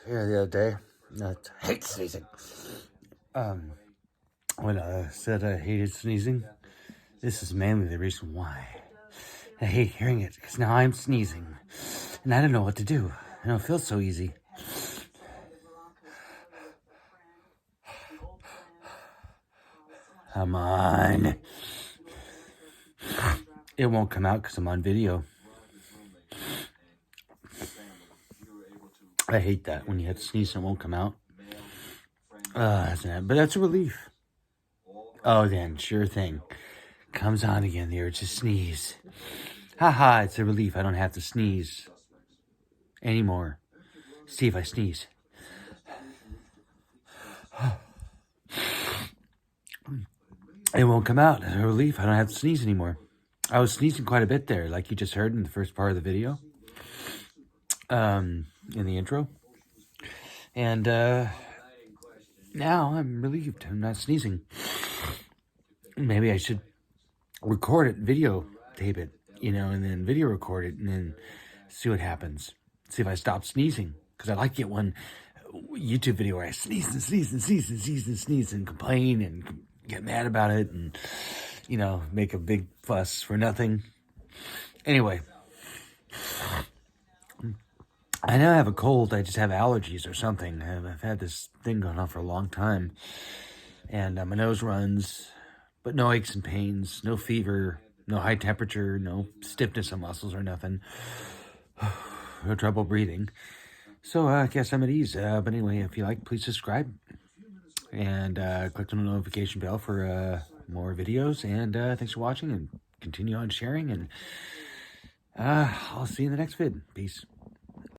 Yeah, the other day, I hate sneezing. When I said I hated sneezing, this is mainly the reason why. I hate hearing it, because now I'm sneezing, and I don't know what to do. I don't feel so easy. Come on. It won't come out because I'm on video. I hate that when you have to sneeze and it won't come out. But that's a relief. Oh, then, sure thing. Comes on again, the urge to sneeze. Haha, it's a relief. I don't have to sneeze anymore. See if I sneeze. It won't come out. It's a relief. I don't have to sneeze anymore. I was sneezing quite a bit there, like you just heard in the first part of the video. In the intro. And now I'm relieved. I'm not sneezing. Maybe I should record it, videotape it, and then video record it, and then see what happens. See if I stop sneezing. Because I like to get one YouTube video where I sneeze and sneeze and sneeze and sneeze and sneeze and complain and get mad about it and, make a big fuss for nothing. Anyway, I know I have a cold. I just have allergies or something. I've had this thing going on for a long time. And my nose runs, but no aches and pains, no fever, no high temperature, no stiffness of muscles or nothing. No trouble breathing. So I guess I'm at ease. But anyway, if you like, please subscribe. And click on the notification bell for more videos. And thanks for watching and continue on sharing. And I'll see you in the next vid. Peace.